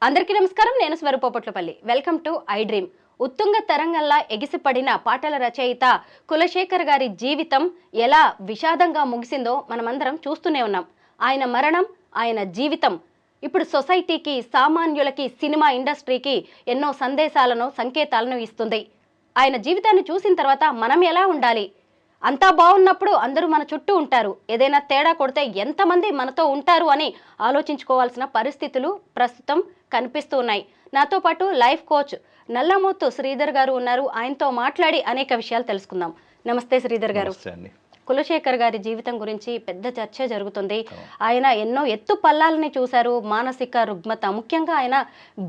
అందరికీ నమస్కారం. నేను స్వరూపపట్లపల్లి. Welcome to I dream. ఉత్తుంగ తరంగంలా ఎగిసిపడిన పాటల రచయిత కులశేఖర్ గారి జీవితం ఎలా విషాదంగా ముగిసిందో మనమందరం చూస్తూనే ఉన్నాం. ఆయన మరణం, ఆయన జీవితం ఇప్పుడు సొసైటీకి, సామాన్యులకి, సినిమా ఇండస్ట్రీకి ఎన్నో సందేశాలను, సంకేతాలను ఇస్తుంది. ఆయన జీవితాన్ని చూసిన తర్వాత మనం ఎలా ఉండాలి? అంతా బాగున్నప్పుడు అందరూ మన చుట్టూ ఉంటారు. ఏదైనా తేడా కొడితే ఎంతమంది మనతో ఉంటారు అని ఆలోచించుకోవాల్సిన పరిస్థితులు ప్రస్తుతం కనిపిస్తూ ఉన్నాయి. నాతో పాటు లైఫ్ కోచ్ నల్లమోతు శ్రీధర్ గారు ఉన్నారు. ఆయనతో మాట్లాడి అనేక విషయాలు తెలుసుకుందాం. నమస్తే శ్రీధర్ గారు. కులశేఖర్ గారి జీవితం గురించి పెద్ద చర్చ జరుగుతుంది. ఆయన ఎన్నో ఎత్తు పల్లాలని చూశారు. మానసిక రుగ్మత, ముఖ్యంగా ఆయన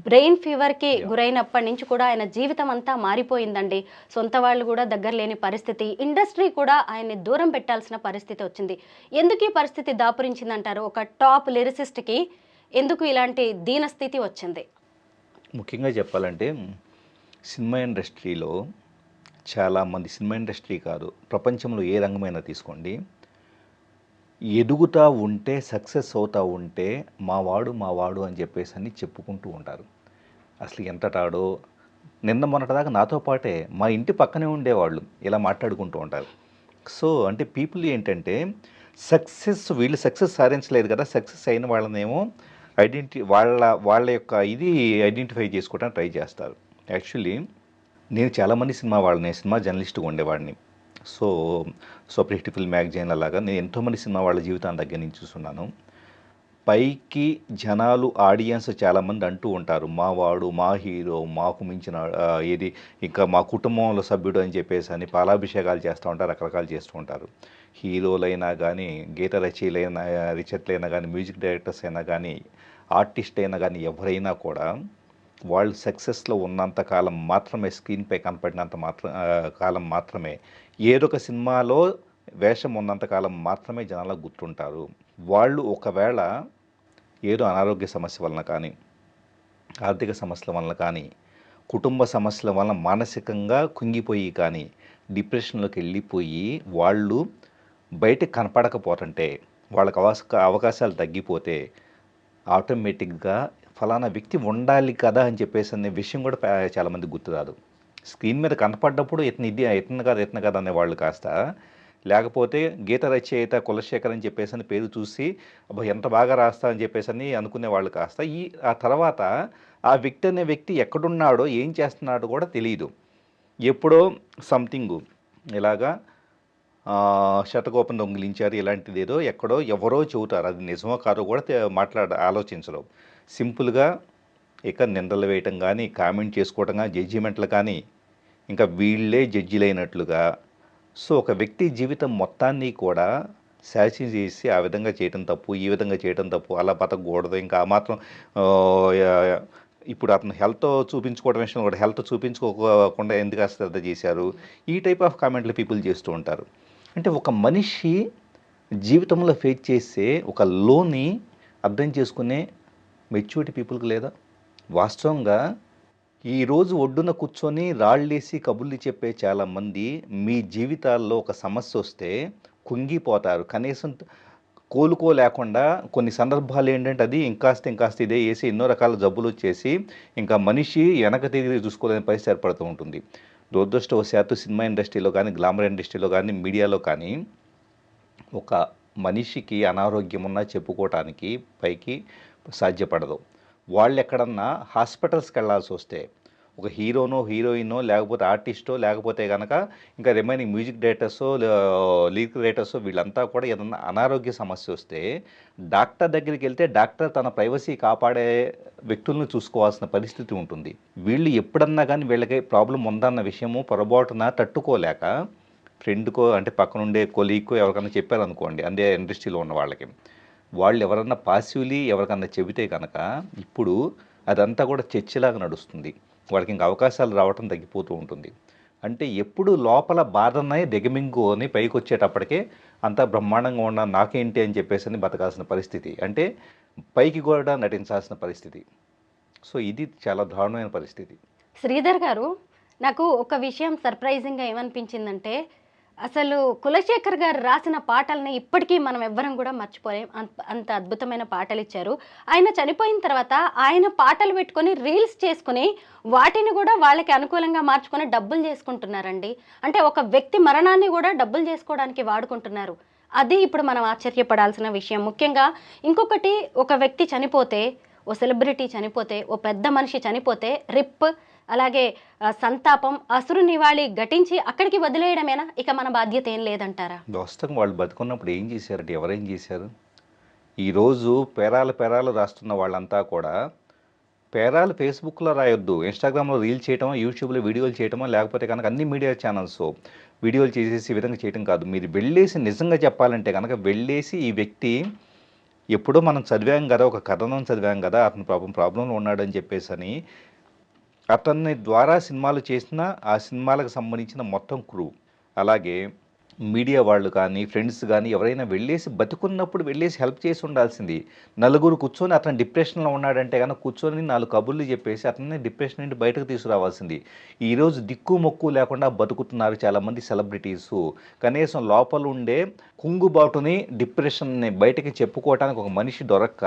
బ్రెయిన్ ఫీవర్కి గురైనప్పటి నుంచి కూడా ఆయన జీవితం అంతా మారిపోయిందండి. సొంత వాళ్ళు కూడా దగ్గర లేని పరిస్థితి, ఇండస్ట్రీ కూడా ఆయన్ని దూరం పెట్టాల్సిన పరిస్థితి వచ్చింది. ఎందుకు ఈ పరిస్థితి దాపురించిందంటారు? ఒక టాప్ లిరిసిస్ట్కి ఎందుకు ఇలాంటి దీనస్థితి వచ్చింది? ముఖ్యంగా చెప్పాలంటే సినిమా ఇండస్ట్రీలో చాలామంది, సినిమా ఇండస్ట్రీ కాదు, ప్రపంచంలో ఏ రంగమైనా తీసుకోండి, ఎదుగుతూ ఉంటే, సక్సెస్ అవుతూ ఉంటే మావాడు అని చెప్పేసి అని చెప్పుకుంటూ ఉంటారు. అసలు ఎంతటాడో, నిన్న మొన్నటిదాకా నాతో పాటే మా ఇంటి పక్కనే ఉండేవాళ్ళు ఇలా మాట్లాడుకుంటూ ఉంటారు. సో అంటే పీపుల్ ఏంటంటే వీళ్ళు సక్సెస్ సాధించలేదు కదా, సక్సెస్ అయిన వాళ్ళనేమో వాళ్ళ యొక్క ఇది ఐడెంటిఫై చేసుకోవడానికి ట్రై చేస్తారు. యాక్చువల్లీ నేను చాలామంది సినిమా జర్నలిస్ట్గా ఉండేవాడిని. సూపర్ హిట్ ఫిల్మ్ మ్యాగజైన్ అలాగా నేను ఎంతోమంది సినిమా వాళ్ళ జీవితాన్ని దగ్గర నుంచి చూస్తున్నాను. పైకి జనాలు, ఆడియన్స్ చాలామంది అంటూ ఉంటారు, మావాడు, మా హీరో, మాకు మించిన ఇది ఇంకా మా కుటుంబంలో సభ్యుడు అని చెప్పేసి అని పాలాభిషేకాలు చేస్తూ ఉంటారు, రకరకాలు చేస్తూ ఉంటారు. హీరోలైనా కానీ, గీత రచయితలైనా కానీ, మ్యూజిక్ డైరెక్టర్స్ అయినా కానీ, ఆర్టిస్ట్ అయినా కానీ, ఎవరైనా కూడా వాళ్ళు సక్సెస్లో ఉన్నంత కాలం మాత్రమే, స్క్రీన్పై కనపడినంత కాలం మాత్రమే, ఏదో ఒక సినిమాలో వేషం ఉన్నంత కాలం మాత్రమే జనాలకు గుర్తుంటారు. వాళ్ళు ఒకవేళ ఏదో అనారోగ్య సమస్య వలన కానీ, ఆర్థిక సమస్యల వలన కానీ, కుటుంబ సమస్యల వలన మానసికంగా కుంగిపోయి కానీ, డిప్రెషన్లోకి వెళ్ళిపోయి వాళ్ళు బయటకు కనపడకపోతుంటే, వాళ్ళకి అవకాశాలు తగ్గిపోతే ఆటోమేటిక్గా ఫలానా వ్యక్తి ఉండాలి కదా అని చెప్పేసి అనే విషయం కూడా చాలామంది గుర్తురాదు. స్క్రీన్ మీద కనపడ్డప్పుడు ఇతను కదా అనేవాళ్ళు కాస్త, లేకపోతే గీత రచయిత కులశేఖర్ అని చెప్పేసి అని పేరు చూసి అబ్బా ఎంత బాగా రాస్తా అని చెప్పేసి అని అనుకునేవాళ్ళు కాస్త ఆ తర్వాత ఆ వ్యక్తి ఎక్కడున్నాడో, ఏం చేస్తున్నాడో కూడా తెలియదు. ఎప్పుడో సంథింగ్ ఇలాగా శతకోపం దొంగిలించారు ఇలాంటిది ఏదో ఎక్కడో ఎవరో చెబుతారు, అది నిజమో కాదో కూడా ఆలోచించరు. సింపుల్గా ఇక నిందలు వేయటం కానీ, కామెంట్ చేసుకోవటం కానీ, జడ్జిమెంట్లు కానీ, ఇంకా వీళ్ళే జడ్జిలైనట్లుగా. సో ఒక వ్యక్తి జీవితం మొత్తాన్ని కూడా శాసన చేసి ఆ విధంగా చేయటం తప్పు, ఈ విధంగా చేయటం తప్పు, అలా బతకూడదు, ఇంకా ఆ మాత్రం ఇప్పుడు అతను హెల్త్ చూపించుకోవడం విషయం కూడా హెల్త్ చూపించుకోకుండా ఎందుకు అశ్రద్ధ చేశారు, ఈ టైప్ ఆఫ్ కామెంట్లు పీపుల్ చేస్తూ ఉంటారు. అంటే ఒక మనిషి జీవితంలో ఫేస్ చేసే ఒక లోని అర్థం చేసుకునే మెచ్యూరిటీ పీపుల్కి లేదా? వాస్తవంగా ఈరోజు ఒడ్డున కూర్చొని రాళ్ళేసి కబుర్లు చెప్పే చాలామంది మీ జీవితాల్లో ఒక సమస్య వస్తే కుంగిపోతారు. కనీసం కోలుకోలేకుండా కొన్ని సందర్భాలు ఏంటంటే అది ఇంకాస్త ఇదే వేసి ఎన్నో రకాల జబ్బులు వచ్చేసి ఇంకా మనిషి వెనక తిరిగి చూసుకోలేని పరిస్థితి ఏర్పడుతూ ఉంటుంది. దురదృష్టవశాత్తు సినిమా ఇండస్ట్రీలో కానీ, గ్లామర్ ఇండస్ట్రీలో కానీ, మీడియాలో కానీ ఒక మనిషికి అనారోగ్యం ఉన్నా చెప్పుకోవటానికి పైకి సాధ్యపడదు. వాళ్ళు ఎక్కడన్నా హాస్పిటల్స్కి వెళ్ళాల్సి వస్తే ఒక హీరోయినో లేకపోతే ఆర్టిస్టో లేకపోతే కనుక ఇంకా రిమైనింగ్ మ్యూజిక్ డైరెక్టర్సో, లిరిక్ రైటర్సో వీళ్ళంతా కూడా ఏదన్నా అనారోగ్య సమస్య వస్తే డాక్టర్ దగ్గరికి వెళ్తే డాక్టర్ తన ప్రైవసీ కాపాడే వ్యక్తులను చూసుకోవాల్సిన పరిస్థితి ఉంటుంది. వీళ్ళు ఎప్పుడన్నా కానీ వీళ్ళకి ప్రాబ్లం ఉందన్న విషయము పొరపాటున తట్టుకోలేక ఫ్రెండ్కో, అంటే పక్కనుండే కొలీగ్కో ఎవరికన్నా చెప్పారనుకోండి, అందే ఇండస్ట్రీలో ఉన్న వాళ్ళకి, వాళ్ళు ఎవరన్నా పాసివ్లీ ఎవరికన్నా చెబితే కనుక ఇప్పుడు అదంతా కూడా చర్చలాగా నడుస్తుంది. వాళ్ళకి ఇంకా అవకాశాలు రావటం తగ్గిపోతూ ఉంటుంది. అంటే ఎప్పుడు లోపల బాధనే దిగమింగుని పైకి వచ్చేటప్పటికే అంతా బ్రహ్మాండంగా ఉన్న నాకేంటి అని చెప్పేసి అని బతకాల్సిన పరిస్థితి, అంటే పైకి కూడా నటించాల్సిన పరిస్థితి. సో ఇది చాలా దారుణమైన పరిస్థితి. శ్రీధర్ గారు, నాకు ఒక విషయం సర్ప్రైజింగ్గా ఏమనిపించిందంటే, అసలు కులశేఖర్ గారు రాసిన పాటల్ని ఇప్పటికీ మనం ఎవ్వరం కూడా మర్చిపోలేం. అంత అద్భుతమైన పాటలు ఇచ్చారు. ఆయన చనిపోయిన తర్వాత ఆయన పాటలు పెట్టుకొని రీల్స్ చేసుకుని వాటిని కూడా వాళ్ళకి అనుకూలంగా మార్చుకొని డబ్బులు చేసుకుంటున్నారండి. అంటే ఒక వ్యక్తి మరణాన్ని కూడా డబ్బులు చేసుకోవడానికి వాడుకుంటున్నారు. అది ఇప్పుడు మనం ఆశ్చర్యపడాల్సిన విషయం. ముఖ్యంగా ఇంకొకటి, ఒక వ్యక్తి చనిపోతే, ఓ సెలబ్రిటీ చనిపోతే, ఓ పెద్ద మనిషి చనిపోతే రిప్, అలాగే సంతాపం, అసురు నివాళి ఘటించి అక్కడికి వదిలేయడమేనా? ఇక మన బాధ్యత ఏం లేదంటారా? వాస్తవం వాళ్ళు బతుకున్నప్పుడు ఏం చేశారంటే ఎవరేం చేశారు? ఈరోజు పేరాలు రాస్తున్న వాళ్ళంతా కూడా పేరాలు ఫేస్బుక్లో రాయొద్దు, ఇన్స్టాగ్రామ్లో రీల్ చేయటమో, యూట్యూబ్లో వీడియోలు చేయటమో, లేకపోతే కనుక అన్ని మీడియా ఛానల్స్ వీడియోలు చేసేసి ఈ విధంగా చేయటం కాదు. మీరు వెళ్ళేసి నిజంగా చెప్పాలంటే కనుక వెళ్ళేసి ఈ వ్యక్తి ఎప్పుడో మనం చదివాం కదా, ఒక కథనం చదివాం కదా, అతను ప్రాబ్లంలో ఉన్నాడని చెప్పేసి అని అతన్ని ద్వారా సినిమాలు చేసిన ఆ సినిమాలకు సంబంధించిన మొత్తం క్రూ, అలాగే మీడియా వాళ్ళు కానీ ఫ్రెండ్స్ కానీ ఎవరైనా వెళ్ళేసి బతుకున్నప్పుడు వెళ్ళేసి హెల్ప్ చేసి ఉండాల్సింది. నలుగురు కూర్చొని అతను డిప్రెషన్లో ఉన్నాడంటే కనుక కూర్చొని 4 కబుర్లు చెప్పేసి అతన్ని డిప్రెషన్ నుండి బయటకు తీసుకురావాల్సింది. ఈరోజు దిక్కు మొక్కు లేకుండా బతుకుతున్నారు చాలామంది సెలబ్రిటీసు. కనీసం లోపల ఉండే కుంగుబాటుని, డిప్రెషన్ని బయటకి చెప్పుకోవడానికి ఒక మనిషి దొరక్క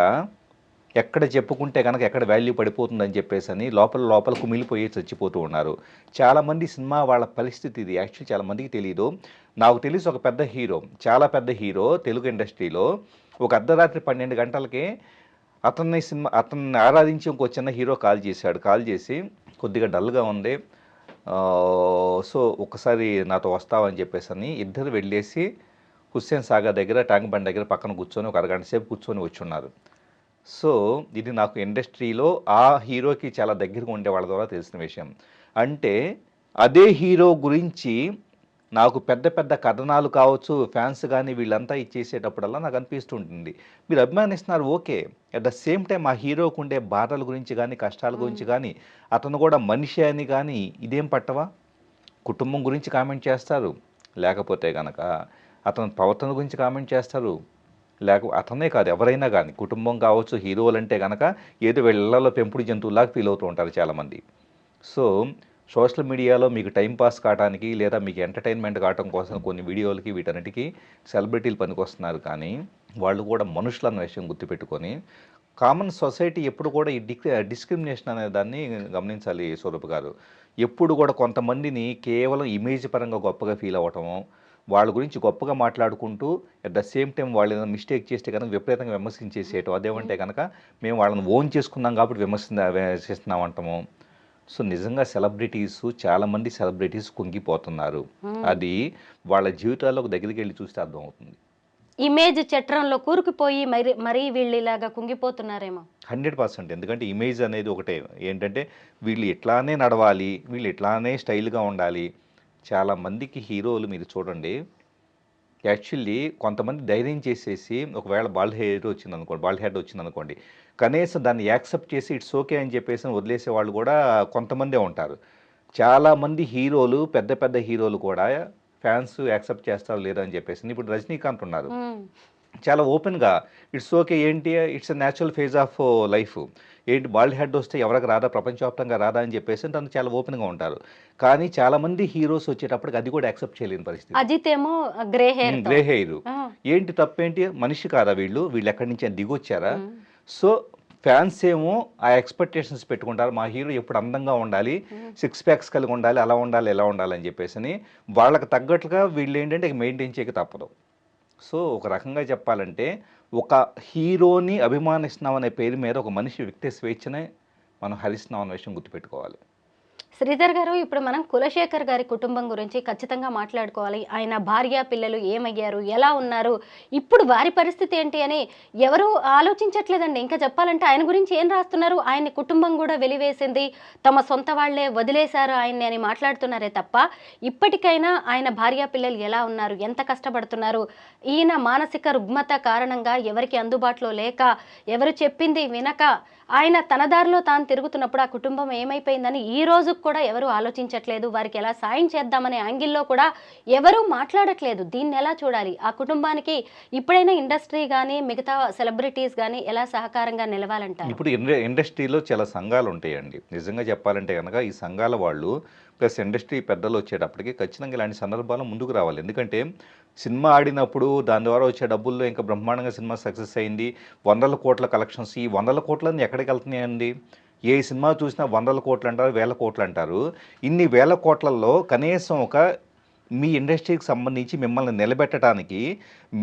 ఎక్కడ చెప్పుకుంటే కనుక ఎక్కడ వాల్యూ పడిపోతుందని చెప్పేసి అని లోపల కుమిలిపోయి చచ్చిపోతూ ఉన్నారు. చాలామంది సినిమా వాళ్ళ పరిస్థితి ఇది. యాక్చువల్లీ చాలామందికి తెలియదు. నాకు తెలిసి ఒక పెద్ద హీరో, చాలా పెద్ద హీరో తెలుగు ఇండస్ట్రీలో ఒక అర్ధరాత్రి 12 గంటలకి అతన్ని ఆరాధించి ఇంకో చిన్న హీరో కాల్ చేశాడు. కాల్ చేసి కొద్దిగా డల్గా ఉంది, సో ఒక్కసారి నాతో వస్తావని చెప్పేసి అని ఇద్దరు వెళ్ళేసి హుస్సేన్ సాగర్ దగ్గర ట్యాంక్ బండ్ దగ్గర పక్కన కూర్చొని ఒక అరగంట సేపు కూర్చొని వచ్చున్నారు. సో ఇది నాకు ఇండస్ట్రీలో ఆ హీరోకి చాలా దగ్గరగా ఉండే వాళ్ళ ద్వారా తెలిసిన విషయం. అంటే అదే హీరో గురించి నాకు పెద్ద పెద్ద కథనాలు కావచ్చు, ఫ్యాన్స్ కానీ వీళ్ళంతా ఇచ్చేసేటప్పుడల్లా నాకు అనిపిస్తుంటుంది, మీరు అభిమానిస్తున్నారు okay, at the same time ఆ హీరోకు ఉండే బాధల గురించి కానీ కష్టాల గురించి కానీ అతను కూడా మనిషి అని కానీ ఇదేం పట్టవా? కుటుంబం గురించి కామెంట్ చేస్తారు, లేకపోతే కనుక అతని ప్రవర్తన గురించి కామెంట్ చేస్తారు, అతనే కాదు ఎవరైనా కానీ కుటుంబం కావచ్చు, హీరోలు అంటే కనుక ఏదో వీళ్ళలో పెంపుడు జంతువులాగా ఫీల్ అవుతూ ఉంటారు చాలామంది. సో సోషల్ మీడియాలో మీకు టైంపాస్ కావడానికి లేదా మీకు ఎంటర్టైన్మెంట్ కావడం కోసం కొన్ని వీడియోలకి వీటన్నిటికీ సెలబ్రిటీలు పనికొస్తున్నారు. కానీ వాళ్ళు కూడా మనుషులు అన్న విషయం గుర్తుపెట్టుకొని కామన్ సొసైటీ ఎప్పుడు కూడా ఈ డిస్క్రిమినేషన్ అనే దాన్ని గమనించాలి స్వరూప్ గారు. ఎప్పుడు కూడా కొంతమందిని కేవలం ఇమేజ్ పరంగా గొప్పగా ఫీల్ అవ్వటము, వాళ్ళ గురించి గొప్పగా మాట్లాడుకుంటూ అట్ ద సేమ్ టైం వాళ్ళు ఏదైనా మిస్టేక్ చేస్తే కనుక విపరీతంగా విమర్శించేసేయటం, అదేమంటే కనుక మేము వాళ్ళని ఓన్ చేసుకున్నాం కాబట్టి విమర్శిస్తున్నాం అంటాము. సో నిజంగా చాలామంది సెలబ్రిటీస్ కుంగిపోతున్నారు. అది వాళ్ళ జీవితాల్లో దగ్గరికి వెళ్ళి చూస్తే అర్థమవుతుంది. ఇమేజ్ చట్రంలో కూరుకుపోయి మరీ వీళ్ళు ఇలాగా కుంగిపోతున్నారేమో. 100%. ఎందుకంటే ఇమేజ్ అనేది ఒకటే ఏంటంటే వీళ్ళు ఇట్లానే నడవాలి, వీళ్ళు ఇట్లానే స్టైల్గా ఉండాలి. చాలామందికి హీరోలు మీరు చూడండి, యాక్చువల్లీ కొంతమంది ధైర్యం చేసేసి ఒకవేళ బాల్డ్ హెడ్ వచ్చిందనుకోండి, కనీసం దాన్ని యాక్సెప్ట్ చేసి ఇట్స్ ఓకే అని చెప్పేసి వదిలేసే వాళ్ళు కూడా కొంతమందే ఉంటారు. చాలామంది హీరోలు, పెద్ద పెద్ద హీరోలు కూడా ఫ్యాన్స్ యాక్సెప్ట్ చేస్తారు లేదా అని చెప్పేసి. ఇప్పుడు రజనీకాంత్ ఉన్నారు, చాలా ఓపెన్గా ఇట్స్ ఓకే, ఏంటి it's a natural phase of life, ఏంటి బాల్డ్ హెడ్ వస్తే ఎవరికి రాదా, ప్రపంచవ్యాప్తంగా రాదా అని చెప్పేసి తను చాలా ఓపెన్గా ఉంటారు. కానీ చాలామంది హీరోస్ వచ్చేటప్పటికి అది కూడా యాక్సెప్ట్ చేయలేని పరిస్థితి. అజిత్ ఏమో గ్రే హెయిర్, ఏంటి తప్పేంటి, మనిషి కాదా వీళ్ళు ఎక్కడి నుంచి దిగొచ్చారా? సో ఫ్యాన్స్ ఏమో ఆ ఎక్స్పెక్టేషన్స్ పెట్టుకుంటారు, మా హీరో ఎప్పుడు అందంగా ఉండాలి, 6 ప్యాక్స్ కలిగి ఉండాలి, అలా ఉండాలి ఎలా ఉండాలి అని చెప్పేసి వాళ్ళకి తగ్గట్టుగా వీళ్ళు ఏంటంటే మెయింటైన్ చేయక తప్పదు. సో ఒక రకంగా చెప్పాలంటే ఒక హీరోని అభిమానిస్తున్నాం అనే పేరు మీద ఒక మనిషి వ్యక్తి స్వేచ్ఛనే మనం హరిస్తున్నాం అనే విషయం గుర్తుపెట్టుకోవాలి. శ్రీధర్ గారు, ఇప్పుడు మనం కులశేఖర్ గారి కుటుంబం గురించి ఖచ్చితంగా మాట్లాడుకోవాలి. ఆయన భార్య పిల్లలు ఏమయ్యారు, ఎలా ఉన్నారు, ఇప్పుడు వారి పరిస్థితి ఏంటి అని ఎవరు ఆలోచించట్లేదండి. ఇంకా చెప్పాలంటే ఆయన గురించి ఏం రాస్తున్నారు, ఆయన కుటుంబం కూడా వెలివేసింది, తమ సొంత వాళ్లే వదిలేశారు ఆయన్ని అని మాట్లాడుతున్నారే తప్ప ఇప్పటికైనా ఆయన భార్య పిల్లలు ఎలా ఉన్నారు, ఎంత కష్టపడుతున్నారు, ఈయన మానసిక రుగ్మత కారణంగా ఎవరికి అందుబాటులో లేక ఎవరు చెప్పింది వినక ఆయన తన దారిలో తాను తిరుగుతున్నప్పుడు ఆ కుటుంబం ఏమైపోయిందని ఈ రోజు కూడా ఎవరు ఆలోచించట్లేదు. వారికి ఎలా సాయం చేద్దామనే యాంగిల్లో కూడా ఎవరు మాట్లాడట్లేదు. దీన్ని ఎలా చూడాలి? ఆ కుటుంబానికి ఇప్పుడైనా ఇండస్ట్రీ కానీ మిగతా సెలబ్రిటీస్ కానీ ఎలా సహకారంగా నిలవాలంటారు? ఇప్పుడు ఇండస్ట్రీలో చాలా సంఘాలు ఉంటాయండి. నిజంగా చెప్పాలంటే కనుక ఈ సంఘాల వాళ్ళు ప్లస్ ఇండస్ట్రీ పెద్దలు వచ్చేటప్పటికి ఖచ్చితంగా ఇలాంటి సందర్భాలు ముందుకు రావాలి. ఎందుకంటే సినిమా ఆడినప్పుడు దాని ద్వారా వచ్చే డబ్బుల్లో ఇంకా బ్రహ్మాండంగా సినిమా సక్సెస్ అయింది. వందల కోట్ల కలెక్షన్స్. ఈ వందల కోట్లన్నీ ఎక్కడికి వెళ్తున్నాయండి? ఏ సినిమా చూసినా వందల కోట్లు అంటారు, వేల కోట్లు అంటారు. ఇన్ని వేల కోట్లలో కనీసం ఒక మీ ఇండస్ట్రీకి సంబంధించి మిమ్మల్ని నిలబెట్టడానికి,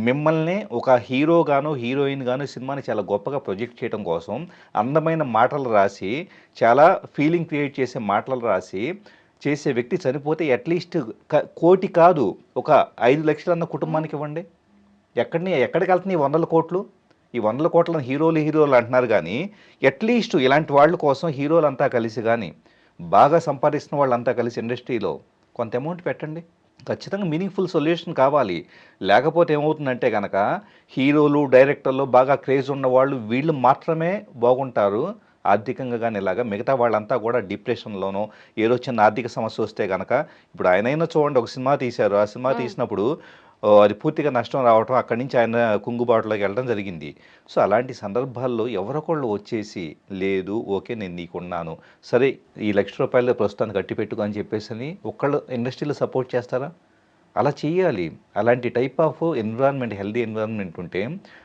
మిమ్మల్ని ఒక హీరోగాను, హీరోయిన్‌గాను సినిమాని చాలా గొప్పగా ప్రొజెక్ట్ చేయడం కోసం అందమైన మాటలు రాసి, చాలా ఫీలింగ్ క్రియేట్ చేసే మాటలు రాసి, చేసే వ్యక్తి చనిపోతే అట్‌లీస్ట్ కోటి కాదు, ఒక 5,00,000 అన్న కుటుంబానికి ఇవ్వండి. ఎక్కడికెళ్తున్నాయి ఈ వందల కోట్లు? ఈ వందల కోట్లను హీరోలు అంటున్నారు గానీ, అట్‌లీస్ట్ ఇలాంటి వాళ్ళ కోసం హీరోలంతా కలిసి గాని, బాగా సంపాదిస్తున్న వాళ్ళంతా కలిసి ఇండస్ట్రీలో కొంత అమౌంట్ పెట్టండి. ఖచ్చితంగా మీనింగ్‌ఫుల్ సొల్యూషన్ కావాలి. లేకపోతే ఏమవుతుందంటే గనక హీరోలు, డైరెక్టర్లు బాగా క్రేజ్ ఉన్నవాళ్ళు వీళ్ళు మాత్రమే బాగుంటారు. ఆర్థికంగా గాని ఇలాగా మిగతా వాళ్ళంతా కూడా డిప్రెషన్‌లోనో ఏదో చిన్న ఆర్థిక సమస్య వస్తే గనక ఇప్పుడు ఆయనైనా చూడండి ఒక సినిమా తీశారు. ఆ సినిమా తీసినప్పుడు అది పూర్తిగా నష్టం రావటం అక్కడి నుంచి ఆయన కుంగుబాటులోకి వెళ్ళడం జరిగింది. సో అలాంటి సందర్భాల్లో ఎవరొకళ్ళు వచ్చేసి లేదు ఓకే నేను నీకున్నాను. సరే ఈ ₹1,00,000 ప్రస్తుతానికి కట్టి పెట్టుకో అని చెప్పేసని ఒక్కళ్ళు ఇండస్ట్రీలో సపోర్ట్ చేస్తారా? అలా చెయ్యాలి. అలాంటి type of environment healthy environment ఉంటే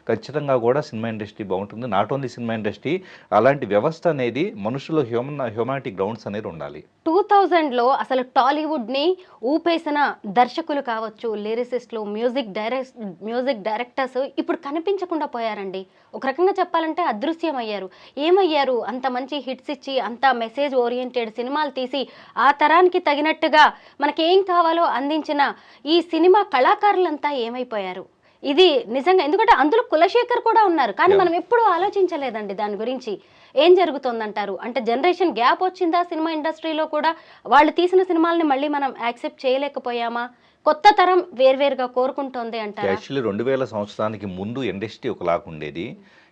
ఖచ్చితంగా కూడా సినిమా ఇండస్ట్రీ బాగుంటుంది. నాట్ ఓన్లీ సినిమా ఇండస్ట్రీ అలాంటి వ్యవస్థ అనేది మనుషుల్లో హ్యూమానిటీ గ్రౌండ్స్ అనేది ఉండాలి. 2000లో అసలు టాలీవుడ్‌ని ఊపేసిన దర్శకులు కావచ్చు, లిరిసిస్టులు, మ్యూజిక్ డైరెక్టర్స్ ఇప్పుడు కనిపించకుండా పోయారండి. ఒక రకంగా చెప్పాలంటే అదృశ్యమయ్యారు. ఏమయ్యారు? అంత మంచి హిట్స్ ఇచ్చి, అంత మెసేజ్ ఓరియెంటెడ్ సినిమాలు తీసి, ఆ తరానికి తగినట్టుగా మనకేం కావాలో అందించిన ఈ సినిమా కళాకారులంతా ఏమైపోయారు? ఇది నిజంగా ఎందుకంటే అందులో కులశేఖర్ కూడా ఉన్నారు. కానీ మనం ఎప్పుడూ ఆలోచించలేదండి దాని గురించి. ఏం జరుగుతోందంటారు? అంటే జనరేషన్ గ్యాప్ వచ్చిందా సినిమా ఇండస్ట్రీలో కూడా? వాళ్ళు తీసిన సినిమాల్ని మళ్ళీ మనం యాక్సెప్ట్ చేయలేకపోయామా? కొత్త తరం వేర్వేరుగా కోరుకుంటోంది అంటారా? యాక్చువల్లీ 2000 సంవత్సరానికి ముందు ఇండస్ట్రీ ఒకలాగా ఉండేది.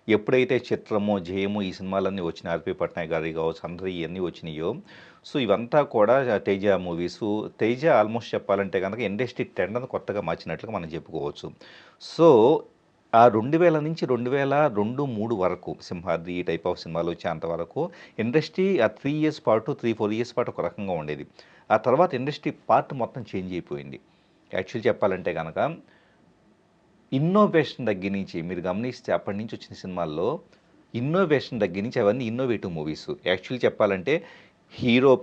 ఎప్పుడైతే చిత్రము, జయము ఈ సినిమాలన్నీ వచ్చినాయి, ఆర్‌పి పట్నాయక్ గారివి కావచ్చు, అందరూ ఇయన్నీ వచ్చినాయో, సో ఇవంతా కూడా తేజ మూవీసు. తేజ ఆల్మోస్ట్ చెప్పాలంటే గనక ఇండస్ట్రీ ట్రెండ్‌ని కొత్తగా మార్చినట్లుగా మనం చెప్పుకోవచ్చు. సో ఆ 2000 నుంచి 2002, 3 వరకు సింహాద్రి ఈ టైప్ ఆఫ్ సినిమాలు వచ్చేంత వరకు ఇండస్ట్రీ ఆ 3 ఇయర్స్ పాటు 3, 4 ఇయర్స్ పాటు ఒక రకంగా ఉండేది. ఆ తర్వాత ఇండస్ట్రీ పార్ట్ మొత్తం చేంజ్ అయిపోయింది. యాక్చువల్లీ చెప్పాలంటే గనక ఇన్నోవేషన్ దగ్గర నుంచి మీరు గమనిస్తే అప్పటి నుంచి వచ్చిన సినిమాల్లో ఇన్నోవేషన్ దగ్గర నుంచి అవన్నీ ఇన్నోవేటివ్ మూవీస్. యాక్చువల్లీ చెప్పాలంటే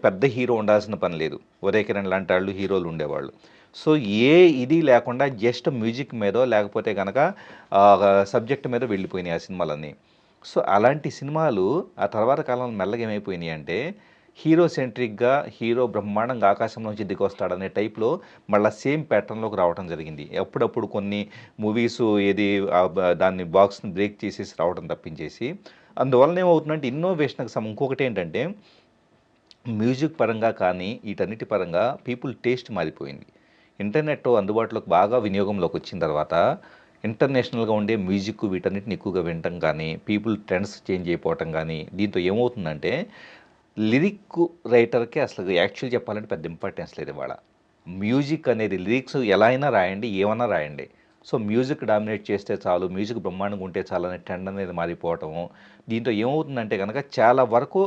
పెద్ద హీరో ఉండాల్సిన పని లేదు. ఉదయ్ కిరణ్ లాంటి వాళ్ళు హీరోలు ఉండేవాళ్ళు. సో ఏ ఇది లేకుండా జస్ట్ మ్యూజిక్ మీదో లేకపోతే కనుక సబ్జెక్ట్ మీద వెళ్ళిపోయినాయి ఆ సినిమాలన్నీ. సో అలాంటి సినిమాలు ఆ తర్వాత కాలంలో మెల్లగా ఏమైపోయినాయి అంటే హీరో సెంట్రిక్గా హీరో బ్రహ్మాండంగా ఆకాశంలోంచి దిగొస్తాడనే టైప్లో మళ్ళీ సేమ్ ప్యాటర్న్లోకి రావడం జరిగింది. అప్పుడప్పుడు కొన్ని మూవీస్ దాన్ని బాక్స్ని బ్రేక్ చేసేసి రావడం తప్పించేసి అందువలన ఏమవుతుందంటే ఇన్నోవేషన్కి ఇంకొకటి ఏంటంటే మ్యూజిక్ పరంగా కానీ వీటన్నిటి పరంగా పీపుల్ టేస్ట్ మారిపోయింది. ఇంటర్నెట్ అందుబాటులోకి బాగా వినియోగంలోకి వచ్చిన తర్వాత ఇంటర్నేషనల్గా ఉండే మ్యూజిక్ వీటన్నిటిని ఎక్కువగా వినటం కానీ పీపుల్ ట్రెండ్స్ చేంజ్ అయిపోవటం కానీ దీంతో ఏమవుతుందంటే లిరిక్ రైటర్కి అసలు యాక్చువల్ చెప్పాలంటే పెద్ద ఇంపార్టెన్స్ లేదు ఇవాళ. మ్యూజిక్ అనేది లిరిక్స్ ఎలా అయినా రాయండి, ఏమన్నా రాయండి. సో మ్యూజిక్ డామినేట్ చేస్తే చాలు, మ్యూజిక్ బ్రహ్మాండంగా ఉంటే చాలు అనే ట్రెండ్ అనేది మారిపోవటము. దీంతో ఏమవుతుందంటే కనుక చాలా వరకు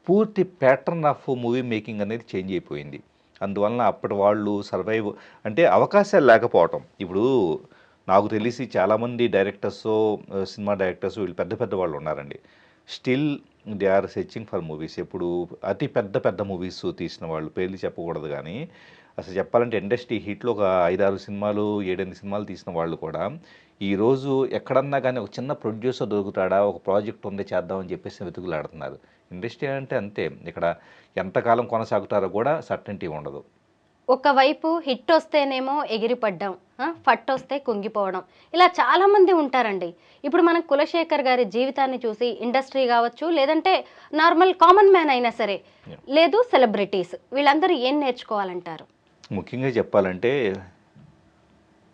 పూర్తి ప్యాటర్న్ ఆఫ్ మూవీ మేకింగ్ అనేది చేంజ్ అయిపోయింది. అందువలన అప్పటి వాళ్ళు సర్వైవ్ అంటే అవకాశాలు లేకపోవటం. ఇప్పుడు నాకు తెలిసి చాలామంది డైరెక్టర్స్, సినిమా డైరెక్టర్స్ వీళ్ళు పెద్ద పెద్ద వాళ్ళు ఉన్నారండి. Still they are searching for movies. ఇప్పుడు అతి పెద్ద పెద్ద మూవీస్ తీసిన వాళ్ళు పేర్లు చెప్పకూడదు కానీ అసలు చెప్పాలంటే ఇండస్ట్రీ హిట్లో ఒక 5-6 సినిమాలు 7-8 సినిమాలు తీసిన వాళ్ళు కూడా ఈరోజు ఎక్కడన్నా కానీ ఒక చిన్న ప్రొడ్యూసర్ దొరుకుతాడా, ఒక ప్రాజెక్ట్ ఉంది చేద్దామని చెప్పేసి వెతుకులాడుతున్నారు. ఇండస్ట్రీ అంటే అంతే. ఇక్కడ ఎంతకాలం కొనసాగుతారో కూడా సర్టెనిటీ ఉండదు. ఒకవైపు హిట్ వస్తేనేమో ఎగిరిపడ్డం, ఫట్ వస్తే కుంగిపోవడం, ఇలా చాలామంది ఉంటారండి. ఇప్పుడు మనం కులశేఖర్ గారి జీవితాన్ని చూసి ఇండస్ట్రీ కావచ్చు, లేదంటే నార్మల్ కామన్ మ్యాన్ అయినా సరే, లేదు సెలబ్రిటీస్, వీళ్ళందరూ ఏం నేర్చుకోవాలంటారు? ముఖ్యంగా చెప్పాలంటే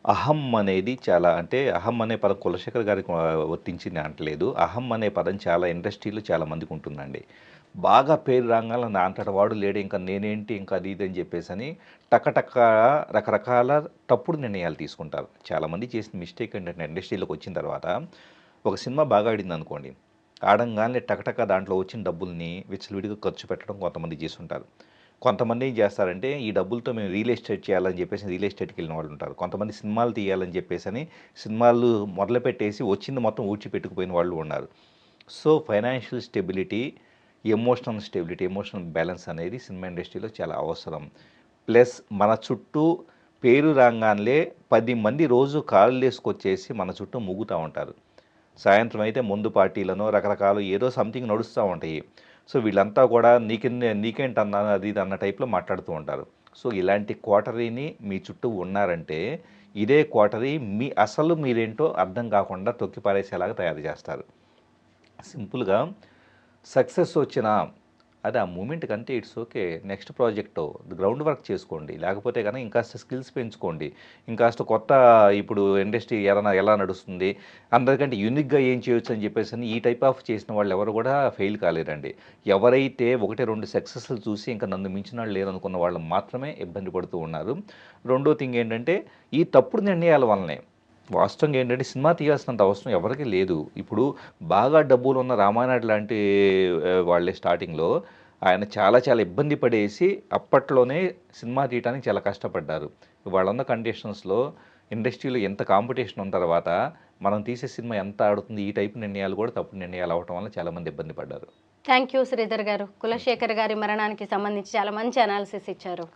అహం అనేది చాలా అంటే అహం అనే పదం కులశేఖర్ గారికి వర్తించింది అంటలేదు. అహం అనే పదం చాలా ఇండస్ట్రీలో చాలా మందికి ఉంటుందండి. బాగా పేరు రాగానే నా అంతట వాడు లేడు, ఇంకా నేనేంటి, ఇంకా అది ఇది అని చెప్పేసి టకటక రకరకాల తప్పుడు నిర్ణయాలు తీసుకుంటారు. చాలామంది చేసిన మిస్టేక్ ఏంటంటే ఇండస్ట్రీలోకి వచ్చిన తర్వాత ఒక సినిమా బాగా ఆడింది అనుకోండి, ఆడంగానే టకటక దాంట్లో వచ్చిన డబ్బుల్ని విచ్చలవిడిగా ఖర్చు పెట్టడం కొంతమంది చేస్తుంటారు. కొంతమంది ఏం చేస్తారంటే ఈ డబ్బులతో మేము రియల్ ఎస్టేట్ చేయాలని చెప్పేసి రియల్ ఎస్టేట్కి వెళ్ళిన వాళ్ళు ఉంటారు. కొంతమంది సినిమాలు తీయాలని చెప్పేసి అని సినిమాలు మొదలుపెట్టేసి వచ్చింది మొత్తం ఊడ్చిపెట్టుకుపోయిన వాళ్ళు ఉన్నారు. So financial stability, emotional stability, emotional balance అనేది సినిమా ఇండస్ట్రీలో చాలా అవసరం. ప్లస్ మన చుట్టూ పేరు రాగానే 10 మంది రోజు కాళ్ళు వేసుకొచ్చేసి మన చుట్టూ ముగ్గుతూ ఉంటారు. సాయంత్రం అయితే ముందు పార్టీలను రకరకాలు ఏదో సంథింగ్ నడుస్తూ ఉంటాయి. సో వీళ్ళంతా కూడా నీకేంటన్నా అది ఇది అన్న టైప్లో మాట్లాడుతూ ఉంటారు. సో ఇలాంటి కోటరీని మీ చుట్టూ ఉన్నారంటే ఇదే కోటరీ అసలు మీరేంటో అర్థం కాకుండా తొక్కిపారేసేలాగా తయారు చేస్తారు. సింపుల్గా సక్సెస్ వచ్చినా అది ఆ మూమెంట్ కంటే it's okay, next project ground work చేసుకోండి. లేకపోతే కనుక ఇంకాస్త స్కిల్స్ పెంచుకోండి. ఇంకాస్త కొత్త ఇప్పుడు ఇండస్ట్రీ ఎలా నడుస్తుంది, అందరికంటే యూనిక్గా ఏం చేయొచ్చు అని చెప్పేసి ఈ టైప్ ఆఫ్ చేసిన వాళ్ళు ఎవరు కూడా ఫెయిల్ కాలేరండి. ఎవరైతే 1-2 సక్సెస్లు చూసి ఇంకా నన్ను మించిన వాళ్ళు లేరనుకున్న వాళ్ళు మాత్రమే ఇబ్బంది పడుతూ ఉన్నారు. రెండో థింగ్ ఏంటంటే ఈ తప్పుడు నిర్ణయాల వల్లనే వాస్తవంగా ఏంటంటే సినిమా తీయాల్సినంత అవసరం ఎవరికీ లేదు. ఇప్పుడు బాగా డబ్బులు ఉన్న రామానాయుడు లాంటి వాళ్ళే స్టార్టింగ్లో ఆయన చాలా చాలా ఇబ్బంది పడేసి అప్పట్లోనే సినిమా తీయడానికి చాలా కష్టపడ్డారు. వాళ్ళన్న కండిషన్స్లో ఇండస్ట్రీలో ఎంత కాంపిటీషన్ ఉన్న తర్వాత మనం తీసే సినిమా ఎంత ఆడుతుంది, ఈ టైప్ నిర్ణయాలు కూడా తప్పుడు నిర్ణయాలు అవ్వటం వల్ల చాలామంది ఇబ్బంది పడ్డారు. థ్యాంక్ యూ శ్రీధర్ గారు. కులశేఖర్ గారి మరణానికి సంబంధించి చాలా మంచి అనాలిసిస్ ఇచ్చారు.